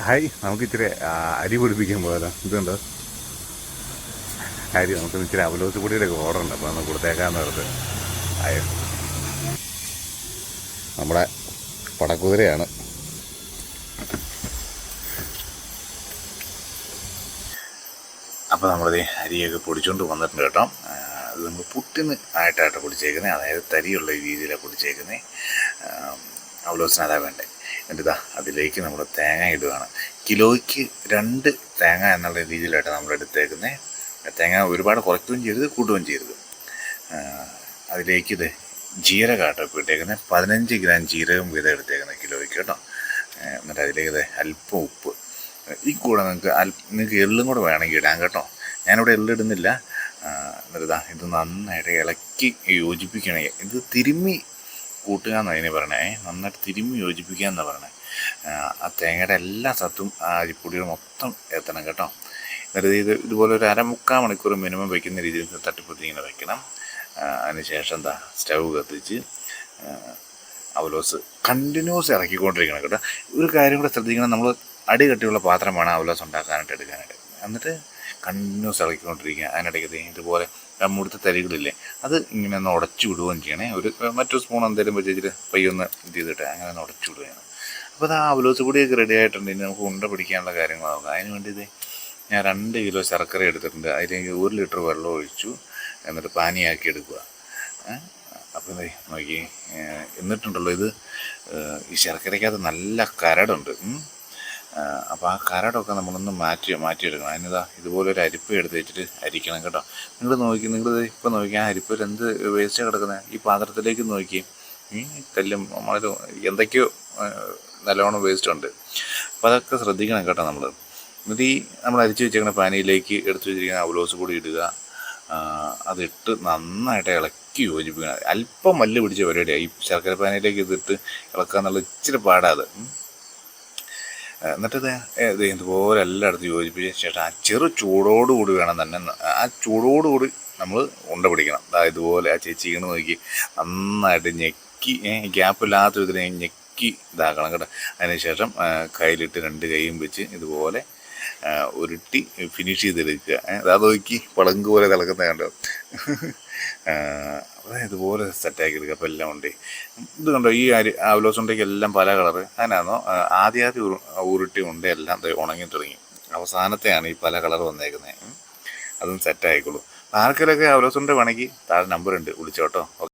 Hi, നമുക്ക് ഇച്ചിരി അരി പൊടിപ്പിക്കാൻ പോയതാ. ഇതുണ്ടോ അരി? നമുക്ക് ഇച്ചിരി അവലോസ് പൊടിയുടെ ഒക്കെ ഓർഡർ ഉണ്ട്, അപ്പോൾ ഒന്ന് കൊടുത്തേക്കാന്ന് ഓർത്ത്. ആയോ, നമ്മുടെ പടക്കുതിരയാണ്. അപ്പോൾ നമ്മളിത് അരിയൊക്കെ പൊടിച്ചുകൊണ്ട് വന്നിട്ടുണ്ട് കേട്ടോ. അത് നമ്മൾ പുട്ടിന് ആയിട്ടായിട്ട് പൊടിച്ചേക്കുന്നത്, അതായത് തരിയുള്ള രീതിയിലാണ് പൊടിച്ചേക്കുന്നത്. അവലോസിന് അതാ വേണ്ടേ. എന്നിട്ട് അതിലേക്ക് നമ്മൾ തേങ്ങ ഇടുകയാണ്. കിലോയ്ക്ക് 2 തേങ്ങ എന്നുള്ള രീതിയിലായിട്ട് നമ്മൾ എടുത്തേക്കുന്നത്. തേങ്ങ ഒരുപാട് കുറയ്ക്കുകയും ചെയ്യരുത്, കൂട്ടുകയും ചെയ്യരുത്. അതിലേക്ക് ജീരകമാട്ടോ ഇപ്പോൾ ഇട്ടേക്കുന്നത്. 15 ഗ്രാം ജീരകം വീതം എടുത്തേക്കുന്നത് കിലോയ്ക്ക് കേട്ടോ. എന്നിട്ട് അതിലേക്ക് അല്പം ഉപ്പ്. ഈ കൂടെ നിങ്ങൾക്ക് എള്ളും കൂടെ വേണമെങ്കിൽ ഇടാം കേട്ടോ. ഞാനിവിടെ എള്ളിടുന്നില്ല. എന്നിട്ട് ഇത് നന്നായിട്ട് ഇളക്കി യോജിപ്പിക്കണേ. ഇത് തിരുമ്മി കൂട്ടുക എന്ന് അതിനെ പറയണേ. നന്നായിട്ട് തിരുമ്മി യോജിപ്പിക്കുക എന്നാണ് പറയണേ. ആ തേങ്ങയുടെ എല്ലാ സത്തും ആ അരിപ്പൊടികൾ മൊത്തം എത്തണം കേട്ടോ. എന്നിട്ട് ഇതുപോലെ ഒരു 1/4 മണിക്കൂർ മിനിമം വയ്ക്കുന്ന രീതിയിൽ തട്ടിപ്പൊത്തി ഇങ്ങനെ വയ്ക്കണം. അതിനുശേഷം സ്റ്റൗ കത്തിച്ച് അവലോസ് കണ്ടിന്യൂസ് ഇറക്കിക്കൊണ്ടിരിക്കണം കേട്ടോ. ഒരു കാര്യം കൂടെ ശ്രദ്ധിക്കണം, നമ്മൾ അടി കട്ടിയുള്ള പാത്രം വേണം അവലോസ് ഉണ്ടാക്കാനായിട്ട് എടുക്കാനായിട്ട്. എന്നിട്ട് കണ്ടിന്യൂസ് ഇളക്കിക്കൊണ്ടിരിക്കുക. അതിനിടയ്ക്ക് ഇതുപോലെ മുടുത്ത തരികളില്ലേ, അത് ഇങ്ങനെ ഒന്ന് ഉടച്ചു വിടുകയും ചെയ്യണേ. മറ്റൊരു സ്പൂൺ എന്തെങ്കിലും വെച്ചിട്ട് പയ്യൊന്ന് ഇത് ചെയ്തിട്ട് അങ്ങനെ ഒന്ന് ഉടച്ചു വിടുകയാണ്. അപ്പോൾ ആ അവലോസ് പൊടിയൊക്കെ റെഡി ആയിട്ടുണ്ട്. ഇനി നമുക്ക് ഉണ്ട പിടിക്കാനുള്ള കാര്യങ്ങളാകും. അതിന് വേണ്ടി ഞാൻ 2 കിലോ ശർക്കര എടുത്തിട്ടുണ്ട്. അതിലേക്ക് 1 ലിറ്റർ വെള്ളം ഒഴിച്ചു. എന്നിട്ട് പാനിയാക്കി എടുക്കുക. അപ്പോൾ നോക്കി, എന്നിട്ടുണ്ടല്ലോ ഈ ശർക്കരയ്ക്കകത്ത് നല്ല കരടുണ്ട്. അപ്പോൾ ആ കരടൊക്കെ നമ്മളൊന്ന് മാറ്റിയെടുക്കണം. അതിന് ഇതുപോലൊരു അരിപ്പ എടുത്ത് വെച്ചിട്ട് അരിക്കണം കേട്ടോ. നിങ്ങൾ ഇപ്പം നോക്കി, ആ അരിപ്പയിൽ എന്ത് വേസ്റ്റ് കിടക്കുന്നത് ഈ പാത്രത്തിലേക്ക് നോക്കി. കല്ലും മണലും എന്തൊക്കെയോ നല്ലോണം വേസ്റ്റ് ഉണ്ട്. അപ്പോൾ അതൊക്കെ ശ്രദ്ധിക്കണം കേട്ടോ. എന്നിട്ട് നമ്മൾ അരിച്ചു വെച്ചേക്കുന്ന പാനിയിലേക്ക് എടുത്തു വെച്ചിരിക്കുന്ന അവലോസ് കൂടി ഇടുക. അതിട്ട് നന്നായിട്ട് ഇളക്കി യോജിപ്പിക്കണം. അല്പം മല്ല് പിടിച്ച പരിപാടിയാണ് ഈ ശർക്കര പാനിയിലേക്ക് ഇതിട്ട് ഇളക്കുക എന്നുള്ളത്. ഇച്ചിരി പാടാത്. എന്നിട്ട് ഇതുപോലെ എല്ലായിടത്തും യോജിപ്പിച്ച ശേഷം ആ ചെറു ചൂടോടുകൂടി വേണം തന്നെ. ആ ചൂടോടുകൂടി നമ്മൾ ഉണ്ട പിടിക്കണം. ഇതുപോലെ ആ ചേച്ചി നോക്കി നന്നായിട്ട് ഞെക്കി, ഗ്യാപ്പില്ലാത്ത വിധത്തിൽ ഞെക്കി ഇതാക്കണം കേട്ടോ. അതിനുശേഷം കയ്യിലിട്ട് 2 കൈയും വെച്ച് ഇതുപോലെ ഉരുട്ടി ഫിനിഷ് ചെയ്തെടുക്കുക. അത് നോക്കി പളങ്ക് പോലെ തിളക്കുന്ന കണ്ടോ. അപ്പോൾ ഇതുപോലെ സെറ്റാക്കി എടുക്കുക. അപ്പോൾ എല്ലാം ഉണ്ട്. ഇത് കണ്ടോ, ഈ അവലോസ് ഉണ്ടെങ്കിൽ എല്ലാം പല കളറ്. അതിനാണോ ആദ്യം ഉരുട്ടി ഉണ്ട് എല്ലാം ഉണങ്ങി തുടങ്ങി. അവസാനത്തെയാണ് ഈ പല കളർ വന്നേക്കുന്നത്. അതും സെറ്റായിക്കോളൂ. ആർക്കെങ്കിലൊക്കെ അവലോസ് ഉണ്ട് വേണമെങ്കിൽ താഴെ നമ്പർ ഉണ്ട്, വിളിച്ചോട്ടോ. ഓക്കെ.